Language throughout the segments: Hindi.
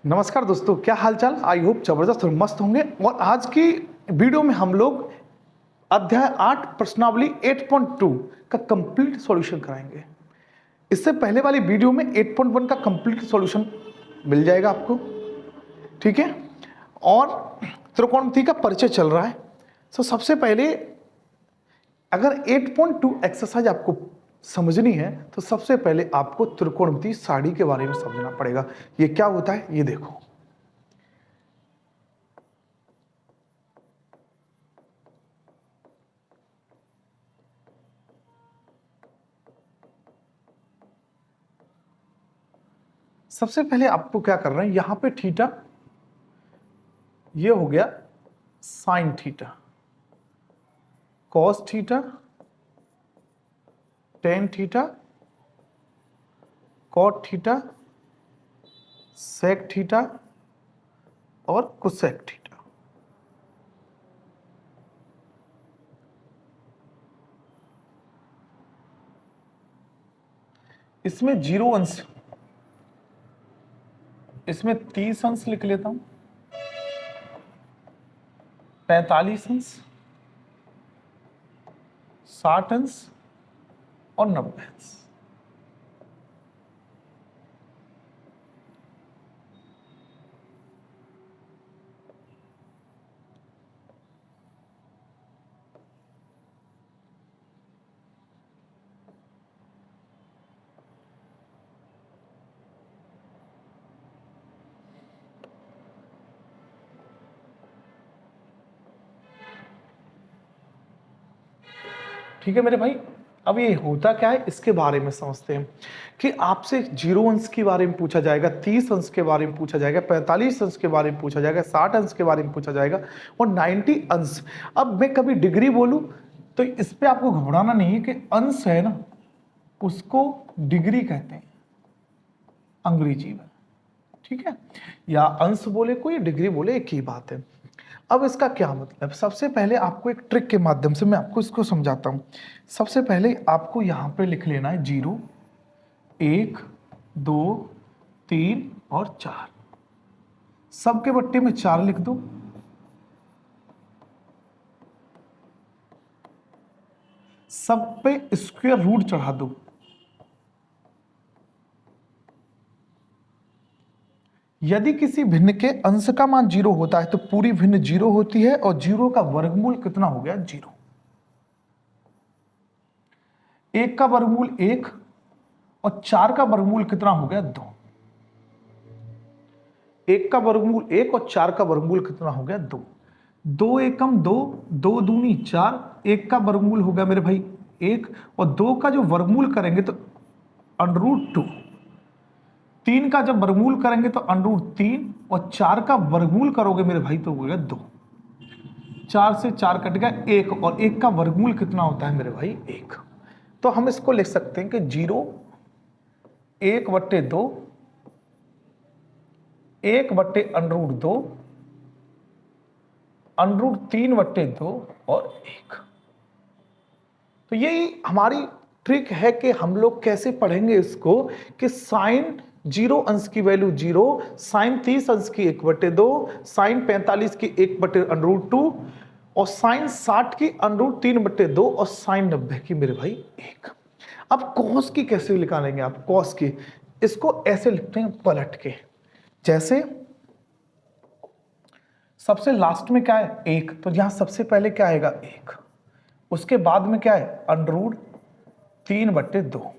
नमस्कार दोस्तों, क्या हालचाल। आई होप जबरदस्त और मस्त होंगे। और आज की वीडियो में हम लोग अध्याय 8 प्रश्नावली 8.2 का कंप्लीट सॉल्यूशन कराएंगे। इससे पहले वाली वीडियो में 8.1 का कंप्लीट सॉल्यूशन मिल जाएगा आपको, ठीक है। और त्रिकोणमिति का परिचय चल रहा है। तो सबसे पहले अगर 8.2 एक्सरसाइज आपको समझनी है तो सबसे पहले आपको त्रिकोणमिति सारणी के बारे में समझना पड़ेगा। ये क्या होता है ये देखो। सबसे पहले आपको क्या करना है, यहां पे थीटा ये हो गया sine theta, cos theta, tan theta, cot theta, sec theta और कोसेक थीटा। इसमें 0 अंश, इसमें 30 अंश लिख लेता हूं, 45 अंश, 60 अंश और 90 अंश। ठीक है मेरे भाई। अब ये होता क्या है इसके बारे में समझते हैं कि आपसे 0 अंश के बारे में पूछा जाएगा, 30 अंश के बारे में पूछा जाएगा, 45 अंश के बारे में पूछा जाएगा, 60 अंश के बारे में पूछा जाएगा और 90 अंश। अब मैं कभी डिग्री बोलूं तो इस पे आपको घबराना नहीं है कि अंश है ना उसको डिग्री कहते हैं अंग्रेजी में, ठीक है। या अंश बोले कोई, डिग्री बोले, एक ही बात है। अब इसका क्या मतलब, सबसे पहले आपको एक ट्रिक के माध्यम से मैं आपको इसको समझाता हूं। सबसे पहले आपको यहां पे लिख लेना है 0, 1, 2, 3 और 4। सबके बट्टे में 4 लिख दो। सब पे स्क्वायर रूट चढ़ा दो। यदि किसी भिन्न के अंश का मान 0 होता है तो पूरी भिन्न 0 होती है और 0 का वर्गमूल कितना हो गया 0। 1 का वर्गमूल 1 और 4 का वर्गमूल कितना हो गया 2। 1 का वर्गमूल 1 और 4 का वर्गमूल कितना हो गया 2। 2 एकम 2, 2 दूनी 4, 1 का वर्गमूल हो गया मेरे भाई 1 और 2 का जो वर्गमूल करेंगे तो √2। 3 का जब वर्गमूल करेंगे तो √3 और 4 का वर्गमूल करोगे मेरे भाई तो हो गया 2। 4 से 4 कट गया 1 और 1 का वर्गमूल कितना होता है मेरे भाई 1। तो हम इसको लिख सकते हैं कि 0 1/2 1/√2 √3/2 और 1। तो यही हमारी ट्रिक है कि हम लोग कैसे पढ़ेंगे इसको कि साइन 0 अंश की वैल्यू 0, साइन 30 अंश की 1/2, साइन 45 की 1/√2 और साइन 60 की √3/2 और साइन 90 की मेरे भाई 1। अब कॉस की कैसे निकालेंगे आप, कॉस की इसको ऐसे लिखते हैं पलट के। जैसे सबसे लास्ट में क्या है 1, तो यहां सबसे पहले क्या आएगा 1, उसके बाद में क्या है √3/2,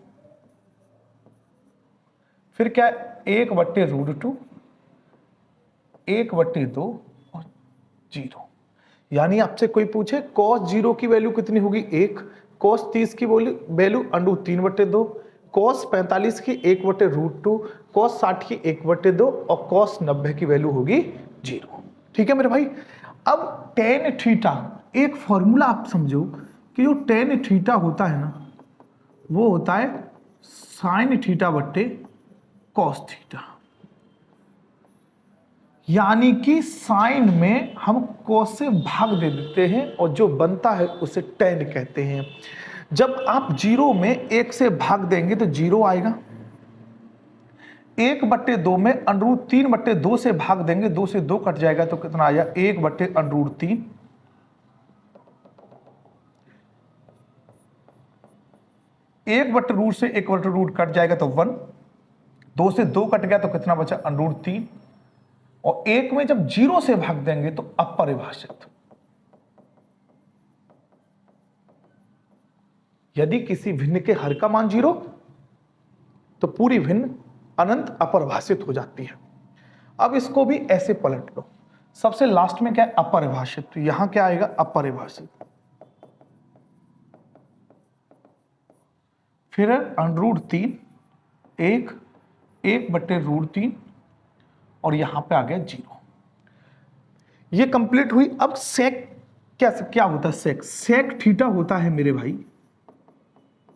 फिर क्या है 1/√2, 1/2 और 0। यानी आपसे कोई पूछे cos 0 की वैल्यू कितनी होगी 1, cos 30 की वैल्यू √3/2, cos 45 की 1/√2, cos 60 की 1/2 और cos 90 की वैल्यू होगी 0। ठीक है मेरे भाई। अब tan थीटा, एक फॉर्मूला आप समझो कि जो tan थीटा होता है ना वो होता है sin θ/cos थीटा। यानी कि साइन में हम cos से भाग दे देते हैं और जो बनता है उसे tan कहते हैं। जब आप 0 में 1 से भाग देंगे तो 0 आएगा, 1/2 में √3/2 से भाग देंगे, 2 से 2 कट जाएगा तो कितना आ जाएगा 1/√3। 1/√, से 1/√, कट जाएगा तो 1, 2 से 2 कट गया तो कितना बचा √3, और 1 में जब 0 से भाग देंगे तो अपरिभाषित। यदि किसी भिन्न के हर का मान 0 तो पूरी भिन्न अनंत अपरिभाषित हो जाती है। अब इसको भी ऐसे पलट लो, सबसे लास्ट में क्या है अपरिभाषित, तो यहां क्या आएगा अपरिभाषित, फिर √3, 1/√3 और यहां पे आ गया 0। ये कंप्लीट हुई। अब सेक क्या होता है, सेक थीटा होता है मेरे भाई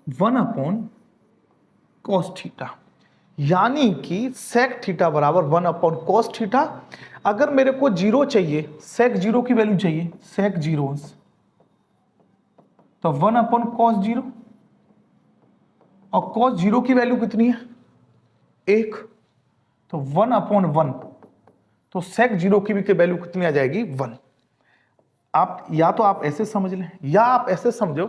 1/cos थीटा, यानी कि सेक थीटा बराबर 1/cos थीटा। अगर मेरे को 0 चाहिए, सेक 0 की वैल्यू चाहिए, सेक 0 तो 1/cos 0, और cos 0 की वैल्यू कितनी है 1, तो 1/1, तो सेक 0 की भी वैल्यू कितनी आ जाएगी 1। आप या तो आप ऐसे समझ लें या आप ऐसे समझो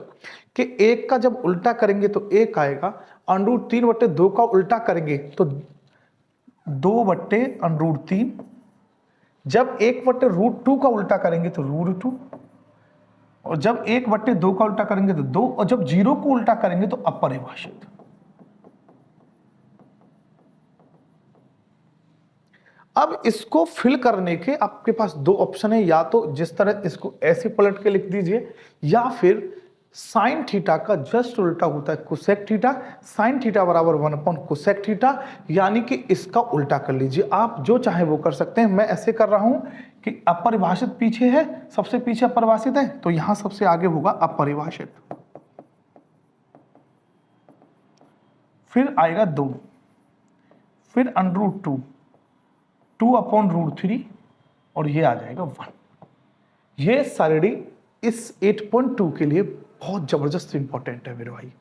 कि 1 का जब उल्टा करेंगे तो 1 आएगा, √3/2 का उल्टा करेंगे तो 2/√3, जब 1/√2 का उल्टा करेंगे तो √2, और जब 1/2 का उल्टा करेंगे तो 2, और जब 0 को उल्टा करेंगे तो अपरिभाषित। अब इसको फिल करने के आपके पास 2 ऑप्शन है, या तो जिस तरह इसको ऐसे पलट के लिख दीजिए, या फिर साइन थीटा का जस्ट उल्टा होता है कोसेक थीटा, साइन थीटा बराबर 1/कोसेक थीटा, यानी कि इसका उल्टा कर लीजिए। आप जो चाहे वो कर सकते हैं। मैं ऐसे कर रहा हूं कि अपरिभाषित पीछे है, सबसे पीछे अपरिभाषित है, तो यहां सबसे आगे होगा अपरिभाषित, फिर आएगा 2, फिर √2, 2/√3, और ये आ जाएगा 1। ये सारणी इस 8.2 के लिए बहुत जबरदस्त इंपॉर्टेंट है मेरे भाई।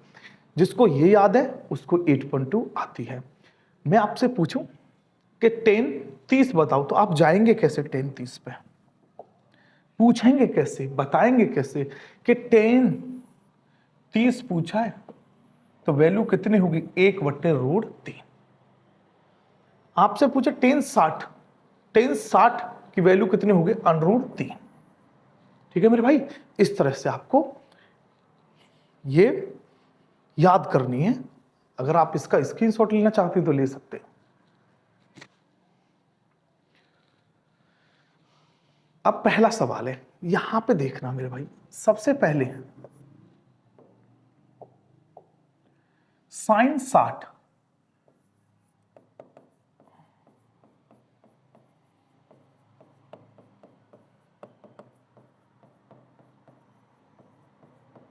जिसको ये याद है उसको 8.2 आती है। मैं आपसे पूछूं कि 10 30 बताओ, तो आप जाएंगे कैसे 10 30 पे? पूछेंगे कैसे, बताएंगे कैसे कि 10 30 पूछा है तो वैल्यू कितनी होगी 1/√3। आपसे पूछे 10 60 की वैल्यू कितनी होगी √3। ठीक है मेरे भाई, इस तरह से आपको ये याद करनी है। अगर आप इसका स्क्रीनशॉट लेना चाहते हैं तो ले सकते हैं। अब पहला सवाल है, यहां पे देखना मेरे भाई, सबसे पहले साइन 60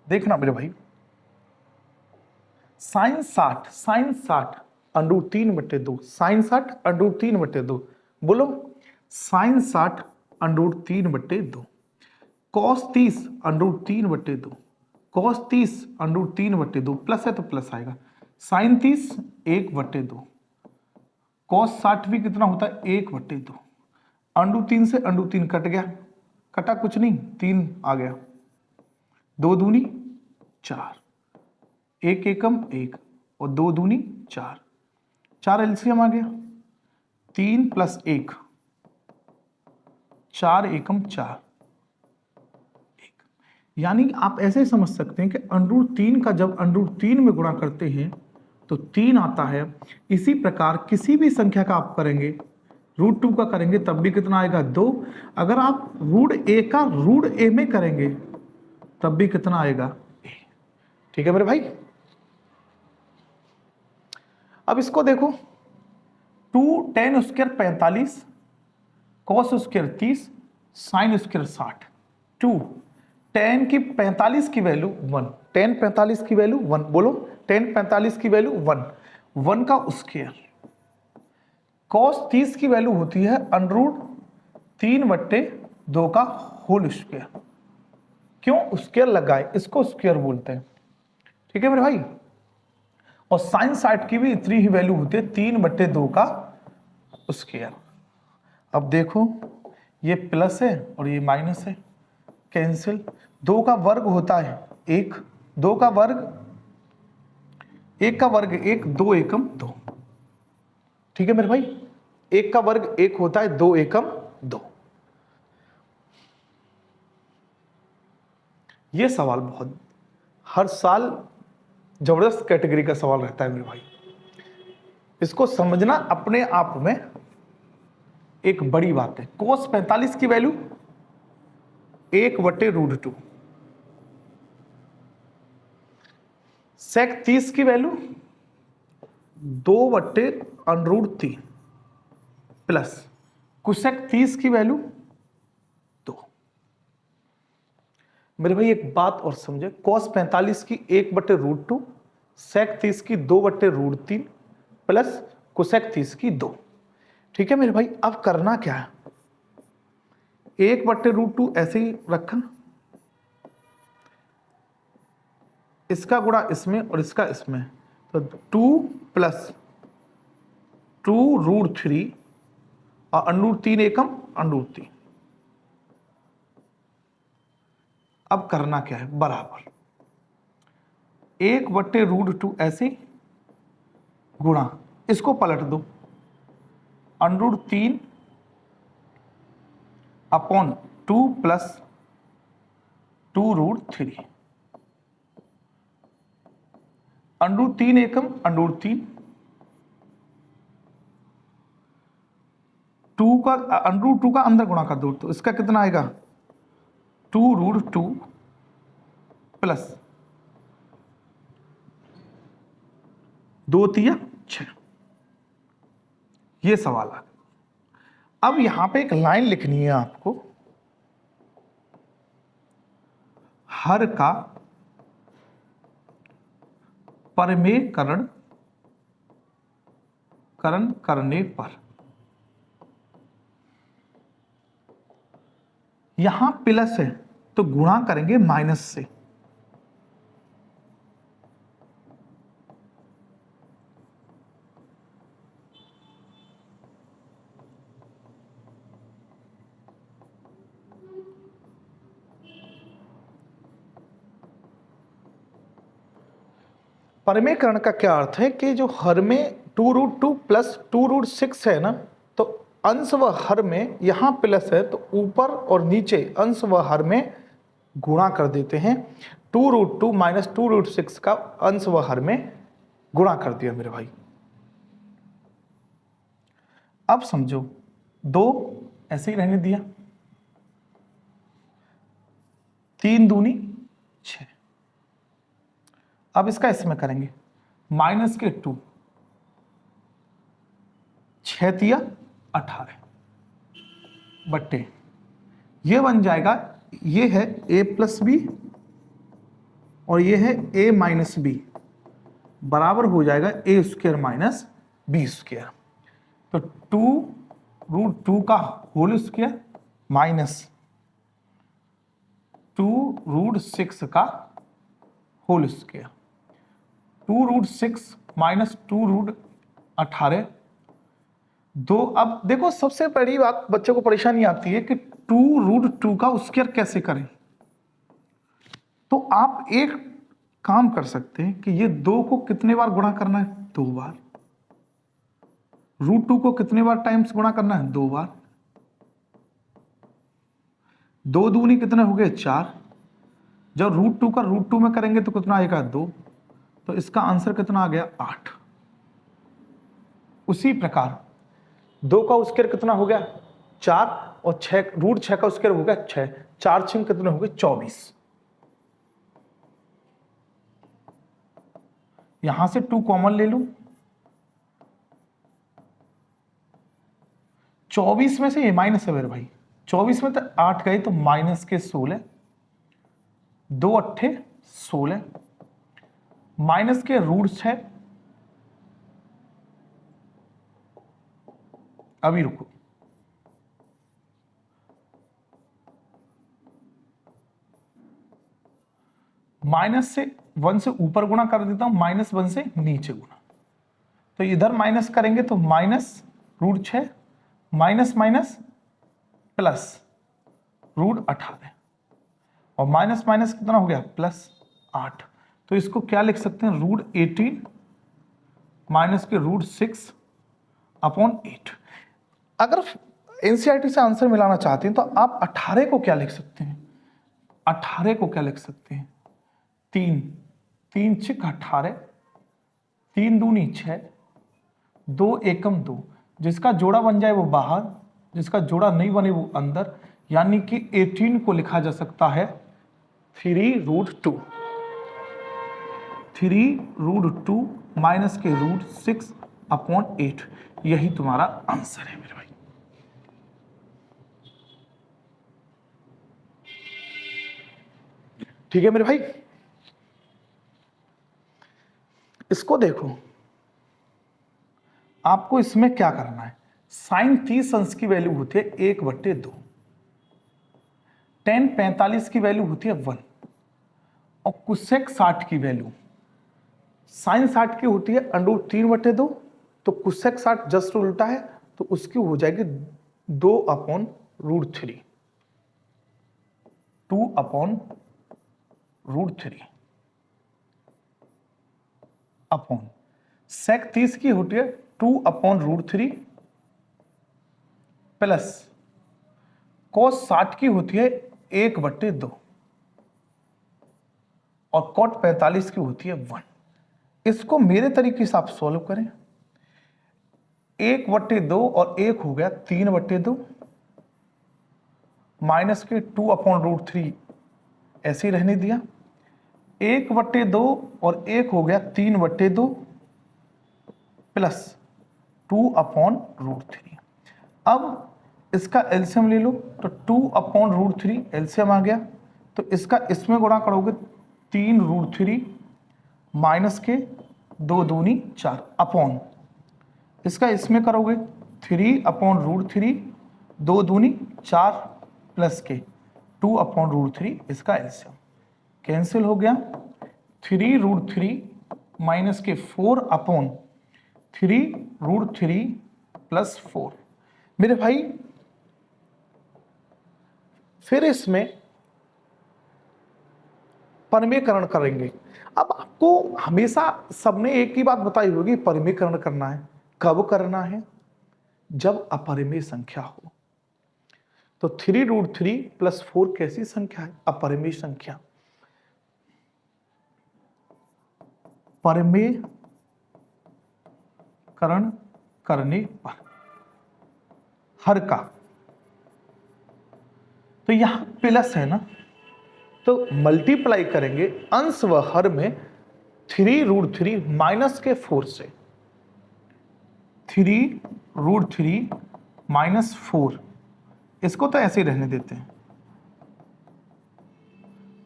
देखना मेरे भाई, साइन 60 √3/2, साइन 60 √3/2, बोलो साइन 60 √3/2, cos 30 √3/2, cos 30 √3/2, प्लस है तो प्लस आएगा, साइन 30 1/2, cos 60 भी कितना होता है 1/2, √3 से √3 कट गया, कटा कुछ नहीं, 3 आ गया, 2 दूनी 4, 1 एकम 1 और 2 दूनी 4, 4 एलसीएम आ गया, 3 + 1 4 एकम 4, यानी आप ऐसे समझ सकते हैं कि √3 का जब √3 में गुणा करते हैं तो 3 आता है। इसी प्रकार किसी भी संख्या का आप करेंगे, √2 का करेंगे तब भी कितना आएगा 2। अगर आप √a का √a में करेंगे तब भी कितना आएगा a। ठीक है मेरे भाई, अब इसको देखो, 2 tan² 45, cos² 30, sin² 60, 2 tan की 45 की वैल्यू 1, tan 45 की वैल्यू 1, बोलो tan 45 की वैल्यू 1, 1 का स्क्वायर, cos 30 की वैल्यू होती है √3/2 का होल स्क्वायर। क्यों स्क्वायर लगाए, इसको स्क्वायर बोलते हैं। ठीक है मेरे भाई, और साइन साइड की भी इतनी ही वैल्यू होती है, 3/2 का स्क्वायर। अब देखो ये प्लस है और ये माइनस है, कैंसिल। 2 का वर्ग होता है 1, 2 का वर्ग 1 का वर्ग 1, 2 एकम 2। ठीक है मेरे भाई, 1 का वर्ग 1 होता है, 2 एकम 2। ये सवाल बहुत हर साल जबरदस्त कैटेगरी का सवाल रहता है मेरे भाई। इसको समझना अपने आप में एक बड़ी बात है। cos 45 की वैल्यू 1/√2, sec 30 की वैल्यू 2/√3 प्लस cosec 30 की वैल्यू 2। मेरे भाई एक बात और समझे, cos 45 की 1/√2, sec 30 की 2/√3 प्लस cosec 30 की 2। ठीक है मेरे भाई, अब करना क्या है, 1/√2 ऐसे ही रखा, इसका गुणा इसमें और इसका इसमें, तो 2 प्लस 2√3 और √3 एकम √3। अब करना क्या है, बराबर 1/√2 ऐसे गुणा, इसको पलट दो, √3 अपॉन 2 प्लस 2√3, √3 एकम √3, 2 का √2 का अंदर गुणा कर दो, तो इसका कितना आएगा 2√2 प्लस 2 तिया 6। ये सवाल आ। अब यहां पे एक लाइन लिखनी है आपको, हर का परिमेयकरण करने पर, यहां प्लस है तो गुणा करेंगे माइनस से। परिमेयकरण का क्या अर्थ है कि जो हर में 2√2 प्लस 2√6 है ना, तो अंश व हर में यहां प्लस है तो ऊपर और नीचे अंश व हर में गुणा कर देते हैं। 2√2 माइनस 2√6 का अंश व हर में गुणा कर दिया मेरे भाई। अब समझो 2 ऐसे ही रहने दिया, 3 दूनी 6। अब इसका इसमें करेंगे माइनस के 2, 6 तिया 18 बट्टे, ये बन जाएगा, ये है a प्लस बी और ये है a माइनस बी, बराबर हो जाएगा a² माइनस b²। तो 2√2 का होल स्क्वायर माइनस 2√6 का होल स्क्वायर, 2√6 माइनस 2√18 2। अब देखो सबसे बड़ी बात बच्चों को परेशानी आती है कि 2√2 का स्क्वायर कैसे करें। तो आप एक काम कर सकते हैं कि ये 2 को कितने बार गुणा करना है, 2 बार। √2 को कितने बार टाइम्स गुणा करना है, 2 बार। 2 दूनी कितने हो गए, 4। जब √2 का √2 में करेंगे तो कितना आएगा, 2। तो इसका आंसर कितना आ गया, 8। उसी प्रकार 2 का स्क्वायर कितना हो गया, 4, और 6 √6 का स्क्वायर हो गया 6, 4 6 कितने हो गए, 24। यहां से 2 कॉमन ले लूं, 24 में से ये माइनस है मेरे भाई, 24 में तो 8 गए तो माइनस के 16, 2 8 16, माइनस के √6। अभी रुको, माइनस से 1 से ऊपर गुणा कर देता हूं, -1 से नीचे गुणा, तो इधर माइनस करेंगे तो -√6 माइनस माइनस प्लस √18 और माइनस माइनस कितना हो गया +8। तो इसको क्या लिख सकते हैं, √18 माइनस के √6/8। अगर एनसीईआरटी से आंसर मिलाना चाहते हैं तो आप 18 को क्या लिख सकते हैं, 18 को क्या लिख सकते हैं, 3 3 × 6 18, 3 दूनी 6, 2 एकम 2, जिसका जोड़ा बन जाए वो बाहर, जिसका जोड़ा नहीं बने वो अंदर, यानी कि 18 को लिखा जा सकता है 3√2 माइनस के √6/8। यही तुम्हारा आंसर है मेरे भाई। ठीक है मेरे भाई, इसको देखो, आपको इसमें क्या करना है, साइन 30 अंश की वैल्यू होती है 1/2, tan 45 की वैल्यू होती है 1 और कोसेक 60 की वैल्यू, साइन 60 की होती है √3/2, तो कोसेक 60 जस्ट उल्टा है, तो उसकी हो जाएगी 2/√3, 2/√3 अपॉन सेक 30 की होती है 2/√3 प्लस कॉस 60 की होती है 1/2 और कॉट 45 की होती है 1। इसको मेरे तरीके से आप सॉल्व करें, 1/2 और 1 हो गया 3/2 माइनस के 2/√3 ऐसे ही रहने दिया, 1/2 और 1 हो गया 3/2 प्लस 2/√3। अब इसका एलसीएम ले लो, तो 2/√3 एलसीएम आ गया, तो इसका इसमें गुणा करोगे 3√3 माइनस के 2 दूनी 4 अपॉन, इसका इसमें करोगे 3/√3 2 दूनी 4 प्लस के 2/√3, इसका एलसीएम कैंसिल हो गया, 3√3 माइनस के 4/3 प्लस 4। मेरे भाई फिर इसमें परिमेयकरण करेंगे। अब आपको हमेशा सबने एक ही बात बताई होगी, परिमेयकरण करना है, कब करना है, जब अपरिमेय संख्या हो। तो 3√3 प्लस 4 कैसी संख्या है, अपरिमेय संख्या। परिमेयकरण करने पर हर का, तो यहां प्लस है ना, तो मल्टीप्लाई करेंगे अंश व हर में 3√3 माइनस के 4 से, 3√3 माइनस 4, इसको तो ऐसे ही रहने देते हैं,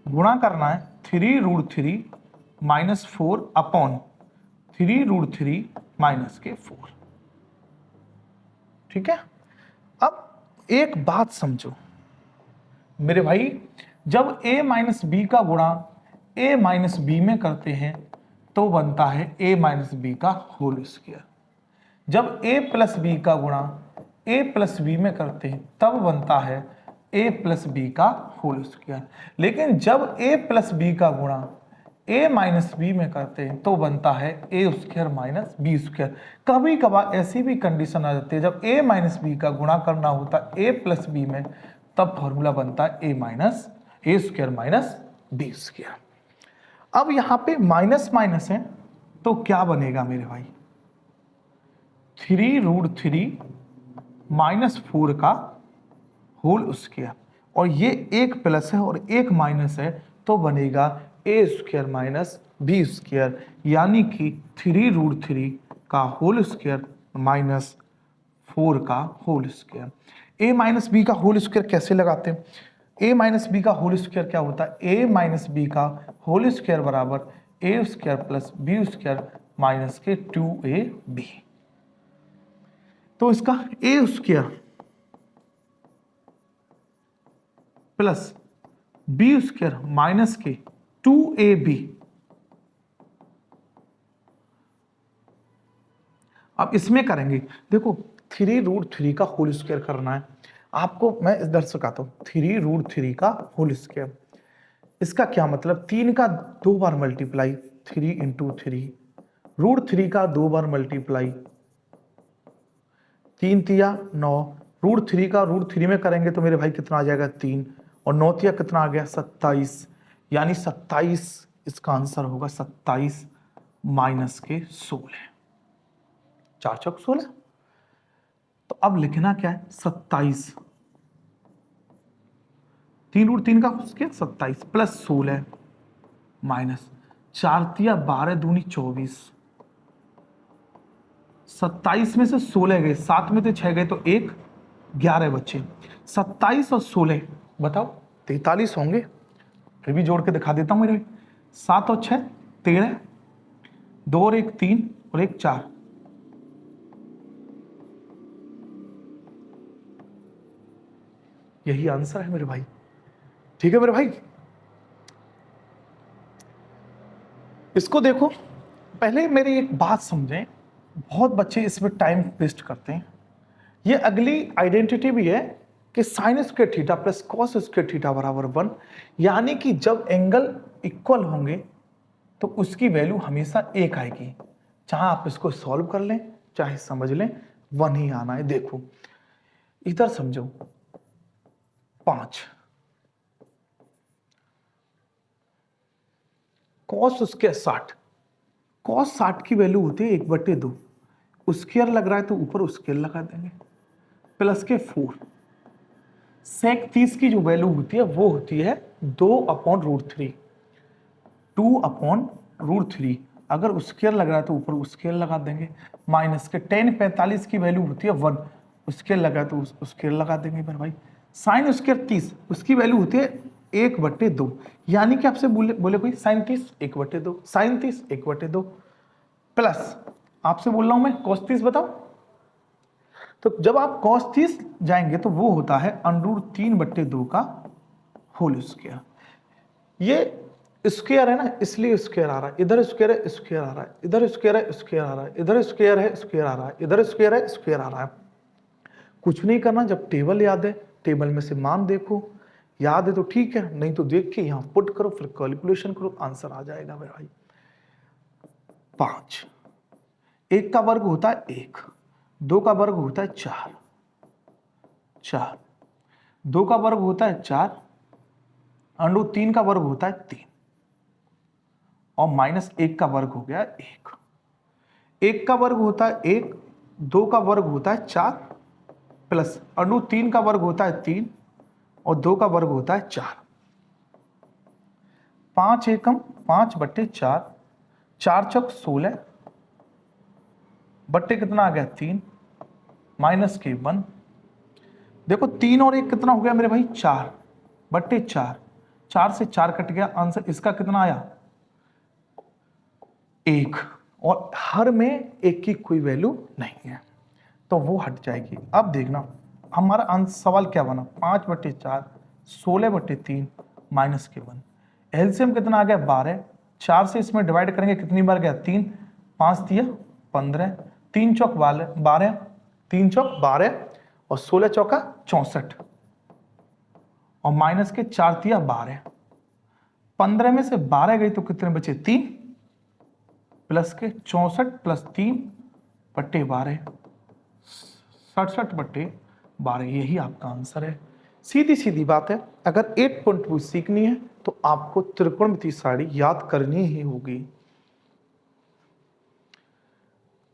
गुणा करना है 3√3 माइनस 4 अपॉन 3√3 माइनस के 4। ठीक है, अब एक बात समझो मेरे भाई, जब a माइनस बी का गुणा a माइनस बी में करते हैं तो बनता है a माइनस बी का होल स्क्वायर, जब a प्लस बी का गुणा a प्लस बी में करते हैं तब बनता है a प्लस बी का होल स्क्वायर। लेकिन जब a प्लस बी का गुणा a माइनस बी में करते हैं तो बनता है a square minus b square. कभी कभार ऐसी भी कंडीशन आ जाती है जब a माइनस बी का गुणा करना होता है a प्लस बी में, तब फॉर्मूला बनता है a square minus b square. अब यहां पे माइनस माइनस है तो क्या बनेगा मेरे भाई, 3√3 माइनस 4 का होल स्क्वायर, और ये एक प्लस है और एक माइनस है तो बनेगा a square minus b square, यानी कि 3√3 का होल स्क्वायर माइनस 4 का whole square. a minus b का होल स्क्वायर कैसे लगाते हैं, a माइनस बी का होल स्क्वायर क्या होता है, a माइनस बी का होल स्क्वायर बराबर a square plus b square minus के 2ab। तो इसका a square plus b square minus के 2ab अब इसमें करेंगे, देखो 3√3 का होल स्क्वायर करना है आपको। मैं इधर से कहता हूँ 3√3 का होल स्क्वायर। इसका क्या मतलब, 3 का 2 बार मल्टीप्लाई, 3 × 3, √3 का 2 बार मल्टीप्लाई, 3 तिया 9, √3 का √3 में करेंगे तो मेरे भाई कितना आ जाएगा 3, और 9 तिया कितना आ गया 27, यानी 27 इसका आंसर होगा 27 माइनस के 16, 4 चौक 16। तो अब लिखना क्या है 27, 3√3 का उसके 27 प्लस 16 माइनस 4 तिया 12 दूनी 24, 27 में से 16 गए, 7 में से 6 गए तो 1, 11 बच्चे, 27 और 16 बताओ 43 होंगे। फिर भी जोड़ के दिखा देता हूं मेरे, 7 और 6 13, 2 और 1 3 और 1 4, यही आंसर है मेरे भाई। ठीक है मेरे भाई, इसको देखो, पहले मेरी एक बात समझें, बहुत बच्चे इसमें टाइम वेस्ट करते हैं। ये अगली आइडेंटिटी भी है कि sine square theta plus cos square theta बराबर 1, यानी कि जब एंगल इक्वल होंगे तो उसकी वैल्यू हमेशा 1 आएगी। चाहे आप इसको सॉल्व कर लें चाहे समझ लें, 1 ही आना है। देखो इधर समझो, 5 कॉस स्क्वायर 60, कॉस 60 की वैल्यू होती है 1/2, स्क्वायर लग रहा है तो ऊपर स्क्वायर लगा देंगे, प्लस के 4, सेक 30 की जो वैल्यू होती है वो होती है 2/√3, 2/√3, अगर स्क्वायर लग रहा है तो ऊपर स्क्वायर लगा देंगे, माइनस के tan 45 की वैल्यू होती है 1, स्क्वायर लगा तो स्क्वायर लगा देंगे मेरे भाई, साइन स्क्वायर 30 उसकी वैल्यू होती है 1/2, यानी कि आपसे बोले कोई साइन 30 1/2, साइन 30 1/2, प्लस आपसे बोल रहा हूं मैं cos 30 बताओ। तो जब आप cos 30 जाएंगे तो वो होता है √3/2 का होल स्क्वायर। ये स्क्वायर है ना, इसलिए स्क्वायर आ रहा है, इधर स्क्वायर है स्क्वायर आ रहा है, इधर स्क्वायर है स्क्वायर आ रहा है, इधर स्क्वायर है स्क्वायर आ रहा है, इधर स्क्वायर है स्क्वायर आ रहा है। कुछ नहीं करना, जब टेबल याद है टेबल में से मान देखो, याद है तो ठीक है, नहीं तो देख के यहाँ पुट करो, फिर कैलकुलेशन करो, आंसर आ जाएगा मेरे भाई। 5, 1 का वर्ग होता है 1, 2 का वर्ग होता है 4, 4, 2 का वर्ग होता है 4, √3 का वर्ग होता है 3, और माइनस 1 का वर्ग हो गया 1, 1 का वर्ग होता है 1, 2 का वर्ग होता है 4, प्लस √3 का वर्ग होता है 3, और 2 का वर्ग होता है 4, 5 एकम 5/4, 4 चौक 16, बट्टे कितना आ गया 3, माइनस के 1, देखो 3 और 1 कितना हो गया मेरे भाई 4/4, 4 से 4 कट गया, आंसर इसका कितना आया 1, और हर में 1 की कोई वैल्यू नहीं है तो वो हट जाएगी। अब देखना हमारा आंसर सवाल क्या बना, 5/4, 16/3 माइनस के 1, एलसीएम कितना आ गया 12, 4 से इसमें डिवाइड करेंगे कितनी बार गया 3, 5 तिया 15, 3 चौक 12, 3 चौक 12, और 16 चौका 64, और माइनस के 4 तिया 12, 15 में से 12 गई तो कितने बचे 3, प्लस के 64 प्लस 3/12, 67/12, यही आपका आंसर है। सीधी सीधी बात है, अगर 8.2 सीखनी है तो आपको त्रिकोणमितीय सारणी याद करनी ही होगी।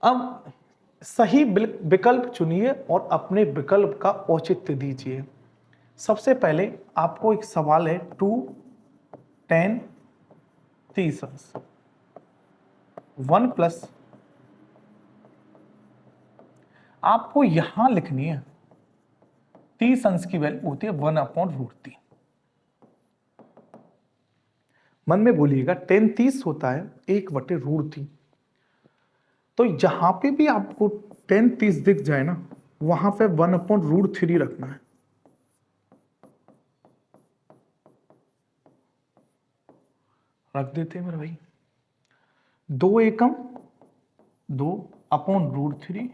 अब सही विकल्प चुनिए और अपने विकल्प का औचित्य दीजिए। सबसे पहले आपको एक सवाल है 2 10 30 1 प्लस, आपको यहां लिखनी है 30 अंश की वैल्यू होती है 1/√3। मन में बोलिएगा 10 30 होता है 1/√3, तो जहां पे भी आपको 10 30 दिख जाए ना वहां पे 1/√3 रखना है। रख देते हैं मेरे भाई, 2 एकम 2, अपॉन √3,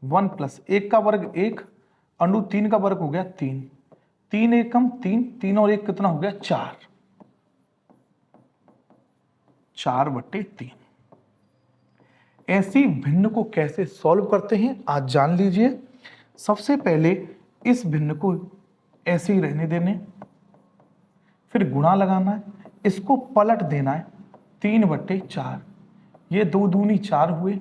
1 प्लस 1 का वर्ग 1, अंडू 3 का वर्ग हो गया 3, 3 एकम 3, 3 और 1 कितना हो गया 4, 4/3। ऐसी भिन्न को कैसे सॉल्व करते हैं आज जान लीजिए। सबसे पहले इस भिन्न को ऐसे ही रहने देने, फिर गुणा लगाना है, इसको पलट देना है 3/4, ये 2 दूनी 4 हुए,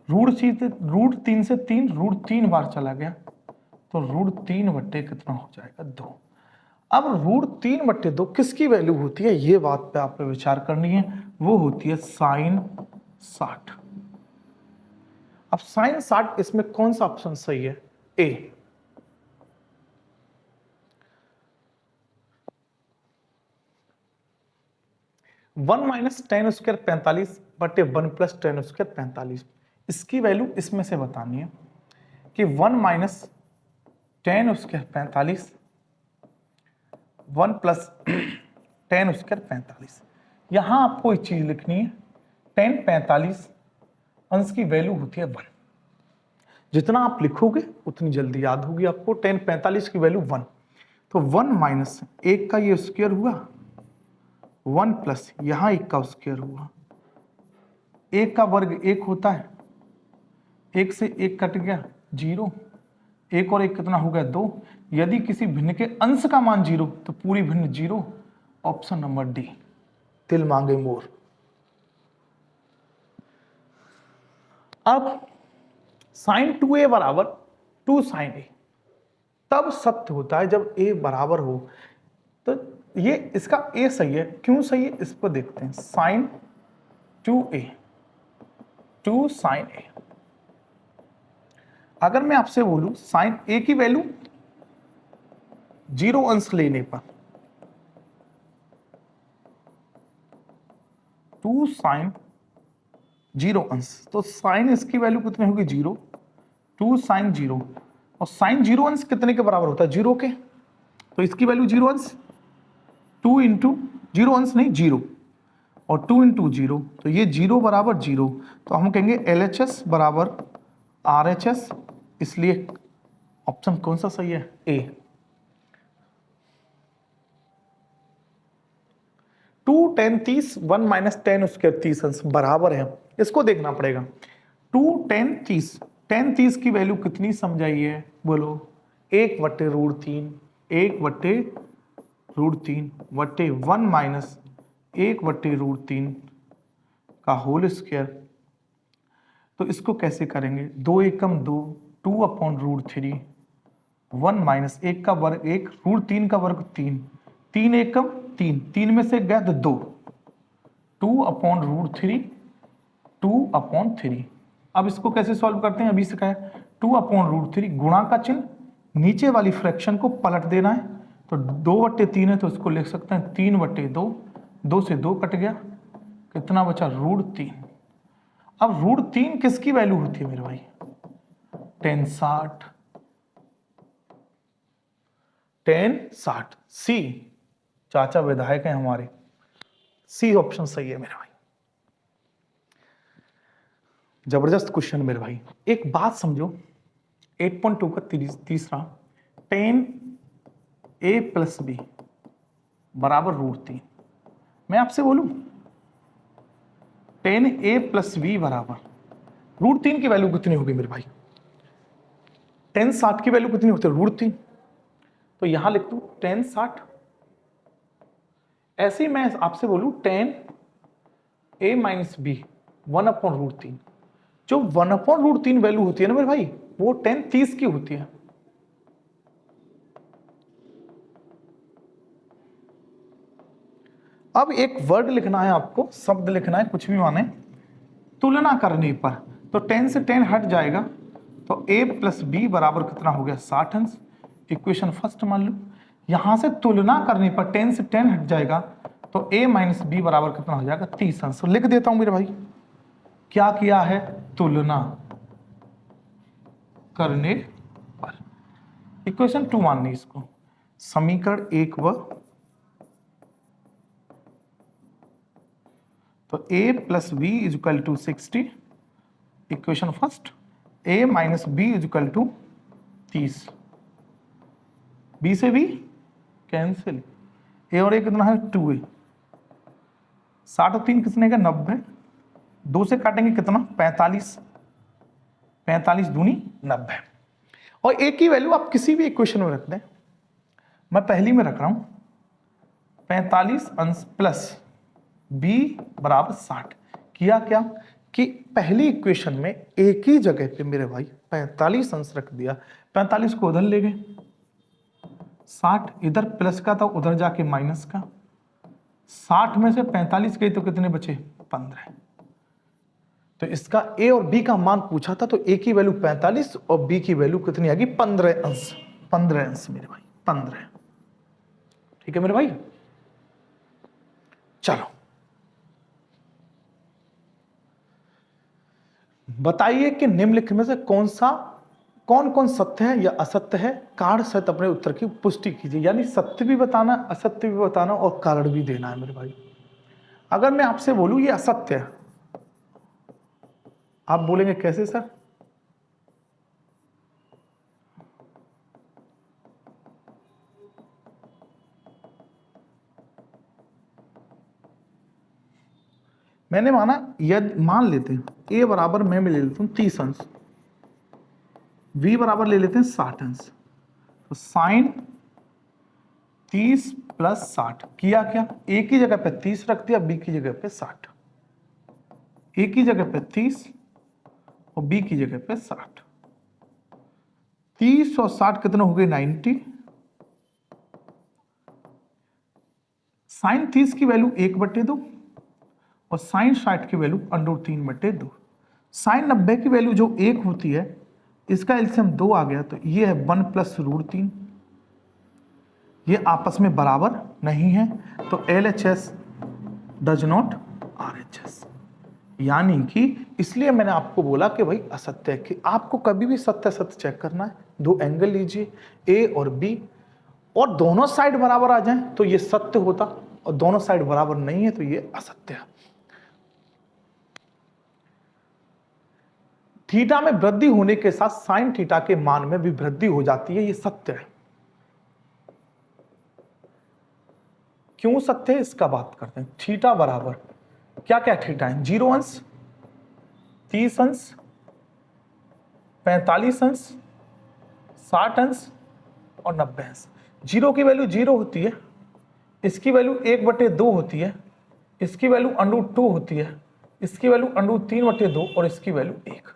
√3 से 3 √3 बार चला गया तो √3 बट्टे कितना हो जाएगा 2। अब √3/2 किसकी वैल्यू होती है, ये बात पे आपको विचार करनी है, वो होती है sin 60। अब sin 60 इसमें कौन सा ऑप्शन सही है, A. One minus ten square 45/1 plus ten square 45, इसकी वैल्यू इसमें से बतानी है कि 1 minus ten square 45, 1 plus ten square 45। यहां आपको एक चीज लिखनी है, टेन 45 अंश की वैल्यू होती है 1। जितना आप लिखोगे उतनी जल्दी याद होगी आपको। टेन 45 की वैल्यू 1, तो 1 माइनस 1 का ये स्क्वायर हुआ, 1 प्लस यहां 1 का स्क्वायर हुआ, 1 का वर्ग 1 होता है, 1 से 1 कट गया 0, 1 और 1 कितना हो गया 2। यदि किसी भिन्न के अंश का मान 0 तो पूरी भिन्न 0। ऑप्शन नंबर डी, तिल मांगे मोर। अब sin 2a बराबर 2 sin a तब सत्य होता है जब a बराबर हो। तो ये इसका a सही है, क्यों सही है इस पर देखते हैं। sin 2a, 2 sin a। अगर मैं आपसे बोलूं sin a की वैल्यू 0 अंश लेने पर 2 sin 0 अंश, तो sin इसकी वैल्यू कितनी होगी 0, 2 sin 0, और sin 0 अंश कितने के बराबर होता है 0 के, तो इसकी वैल्यू 0 अंश 2 इंटू 0 अंश नहीं 0 और 2 इंटू 0, तो ये 0 बराबर 0, तो हम कहेंगे LHS बराबर RHS, इसलिए ऑप्शन कौन सा सही है, ए। 2 10 30, 1 माइनस 10 स्क्वायर 30 अंश बराबर है, इसको देखना पड़ेगा। 2 10 30, 10 30 की वैल्यू कितनी समझाइए बोलो, 1/√3, 1/√3 बटे 1 माइनस 1/√3 का होल स्क्वायर। तो इसको कैसे करेंगे, 2 एकम 2, 2/√3, 1 माइनस 1 का वर्ग 1, √3 का वर्ग 3, 3 एकम 3, 3 में से गया तो 2, 2/√3, 2/3। अब इसको कैसे सॉल्व करते हैं, अभी से कहा 2/√3, गुणा का चिन्ह, नीचे वाली फ्रैक्शन को पलट देना है, तो 2/3 है तो इसको लिख सकते हैं 3/2, 2 से 2 कट गया, कितना बचा √3। अब √3 किसकी वैल्यू होती है मेरे भाई, tan 60, tan 60, सी। चाचा विधायक हैं हमारे, सी ऑप्शन सही है मेरे भाई। जबरदस्त क्वेश्चन मेरे भाई। एक बात समझो, 8.2 का तीसरा, tan a प्लस बी बराबर √3। मैं आपसे बोलूं tan a प्लस बी बराबर √3 की वैल्यू कितनी होगी मेरे भाई, tan 60 की वैल्यू कितनी होती है √3, तो यहां लिख दूं tan 60। ऐसे ही मैं आपसे बोलूं tan a माइनस बी 1/√3, जो 1/√3 वैल्यू होती है ना मेरे भाई, वो tan 30 की होती है। अब एक वर्ड लिखना है आपको, शब्द लिखना है, कुछ भी माने, तुलना करने पर, तो tan से tan हट जाएगा, तो a प्लस बी बराबर कितना हो गया 60 अंश। इक्वेशन फर्स्ट मान लो, यहां से तुलना करने पर tan से tan हट जाएगा, तो a माइनस बी बराबर कितना हो जाएगा 30 अंश। लिख देता हूं मेरे भाई, क्या किया है, तुलना करने पर। इक्वेशन 2 माननी इसको, समीकरण 1 व, तो a plus b is equal to 60 equation first, a minus b is equal to 30, b से b कैंसिल, a और a कितना है 2a, 60 और 3 कितने का 90, 2 से काटेंगे कितना 45, 45 दूनी 90, और a की वैल्यू आप किसी भी इक्वेशन में रख दें, मैं पहली में रख रहा हूं 45 अंश प्लस b बराबर 60। किया क्या कि पहली इक्वेशन में एक ही जगह पे मेरे भाई 45 अंश रख दिया, 45 को उधर ले गए, 60 इधर प्लस का था उधर जाके माइनस का, 60 में से 45 गई तो कितने बचे 15। तो इसका a और b का मान पूछा था, तो a की वैल्यू 45 और b की वैल्यू कितनी आ गई 15 अंश, 15 अंश मेरे भाई 15। ठीक है मेरे भाई, चलो बताइए कि निम्नलिखित में से कौन कौन सत्य है या असत्य है, कारण सहित अपने उत्तर की पुष्टि कीजिए। यानी सत्य भी बताना, असत्य भी बताना और कारण भी देना है मेरे भाई। अगर मैं आपसे बोलूं ये असत्य है, आप बोलेंगे कैसे सर? मैंने माना, यदि मान लेते हैं a बराबर मैं ले लेता हूं 30 अंश, v बराबर ले लेते हैं 60 अंश, तो साइन 30 प्लस 60, किया क्या a की जगह पे 30 रख दिया, b की जगह पे 60, a की जगह पे 30 और b की जगह पे 60, 30 और 60 कितने हो गए 90, साइन 30 की वैल्यू 1/2 और साइन 60 की वैल्यू √3/2, साइन 90 की वैल्यू जो 1 होती है इसका एलसीएम 2 आ गया, तो ये है 1 + √3, ये आपस में बराबर नहीं है, तो LHS डज नॉट RHS। यानी कि इसलिए मैंने आपको बोला कि भाई असत्य है, कि आपको कभी भी सत्य सत्य चेक करना है, दो एंगल लीजिए A और B और दोनों साइड बराबर आ जाएं तो ये सत्य होता, और दोनों साइड बराबर नहीं है तो ये असत्य है। थीटा में वृद्धि होने के साथ साइन थीटा के मान में भी वृद्धि हो जाती है, ये सत्य है। क्यों सत्य है इसका बात करते हैं। थीटा बराबर क्या क्या थीटा है, 0 अंश, 30 अंश, 45 अंश, 60 अंश और 90 अंश। 0 की वैल्यू 0 होती है, इसकी वैल्यू 1/2 होती है, इसकी वैल्यू √2 होती है, इसकी वैल्यू √3/2 और इसकी वैल्यू 1।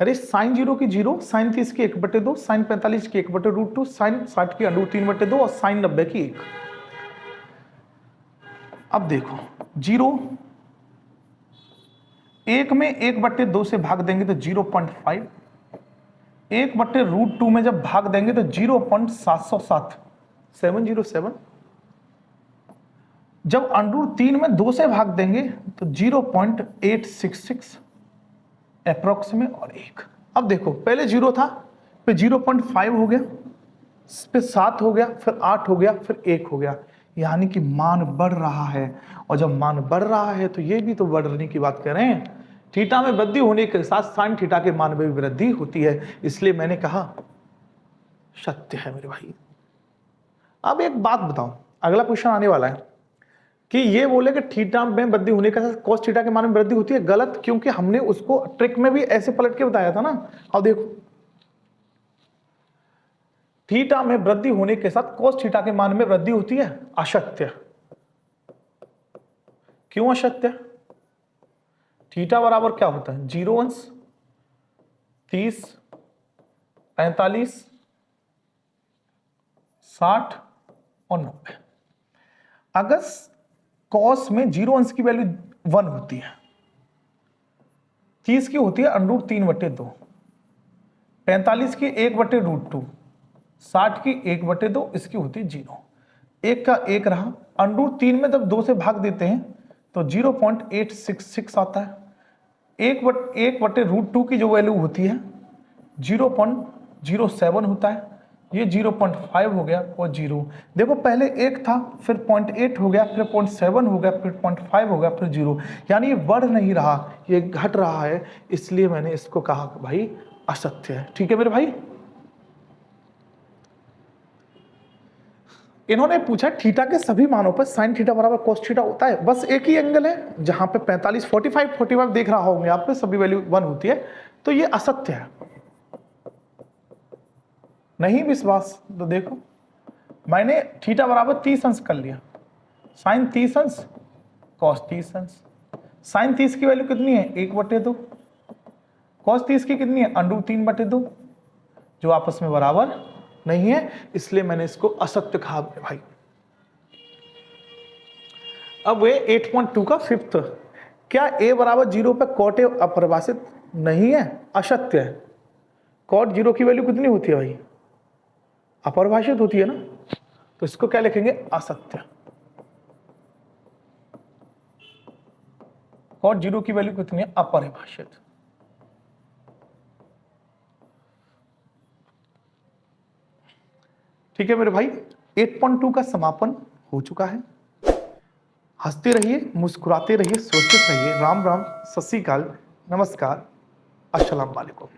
अरे साइन 0 की 0, साइन 30 की 1/2, साइन 45 की 1/√2, साइन 60 की √3/2 और साइन 90 की 1। अब देखो 0 1 में 1/2 से भाग देंगे तो 0.5, 1/√2 में जब भाग देंगे तो 0.707, 707, जब √3 में 2 से भाग देंगे तो 0.866 अप्रोक्स में और 1। अब देखो पहले 0 था, फिर 0.5 हो गया, फिर 7 हो गया, फिर 8 हो गया, फिर 1 हो गया, यानी कि मान बढ़ रहा है। और जब मान बढ़ रहा है तो ये भी तो बढ़ने की बात कर रहे हैं। थीटा में वृद्धि होने के साथ साइन थीटा के मान में भी वृद्धि होती है, इसलिए मैंने कहा सत्य है मेरे भाई। अब एक बात बताओ, अगला क्वेश्चन आने वाला है कि ये बोले कि थीटा में वृद्धि होने के साथ cos थीटा के मान में वृद्धि होती है। गलत, क्योंकि हमने उसको ट्रिक में भी ऐसे पलट के बताया था ना। अब देखो थीटा में वृद्धि होने के साथ cos थीटा के मान में वृद्धि होती है, असत्य। क्यों असत्य? थीटा बराबर क्या होता है, 0 अंश, 30, 45, 60 और 90। अगर cos में 0 अंश की वैल्यू 1 होती है, 30 की होती है √3/2, 45 की 1/√2, 60 की 1/2, इसकी होती है 0। 1 का 1 रहा, √3 में जब 2 से भाग देते हैं तो 0.866 आता है। 1/√2 की जो वैल्यू होती है 0.07 होता है, ये 0.5 हो गया और 0। देखो पहले 1 था, फिर 0.8 हो गया, फिर 0.7 हो गया, फिर 0.5 हो गया, फिर 0। यानी ये बढ़ नहीं रहा, ये घट रहा है, इसलिए मैंने इसको कहा कि भाई असत्य है। ठीक है मेरे भाई। इन्होंने पूछा थीटा के सभी मानों पर साइन थीटा बराबर कोस थीटा होता है। बस एक ही एंगल है जहां पे 45 45 देख रहा होंगे आप पे, सभी वैल्यू 1 होती है, तो ये असत्य है। नहीं विश्वास तो देखो, मैंने थीटा बराबर 30 अंश कर लिया, साइन 30 अंश कॉस 30 अंश। साइन 30 की वैल्यू कितनी है 1/2, कॉस 30 की कितनी है √3/2, जो आपस में बराबर नहीं है, इसलिए मैंने इसको असत्य कहा भाई। अब वे 8.2 का फिफ्थ, क्या a बराबर 0 पे कॉट a अपरिभाषित नहीं है, असत्य है। कॉट 0 की वैल्यू कितनी होती है भाई, अपरिभाषित होती है ना, तो इसको क्या लिखेंगे असत्य। कॉट 0 की वैल्यू कितनी है अपरिभाषित। ठीक है मेरे भाई, 8.2 का समापन हो चुका है। हंसते रहिए, मुस्कुराते रहिए, सुरक्षित रहिए। राम राम, सत श्री अकाल, नमस्कार, अस्सलाम वालेकुम।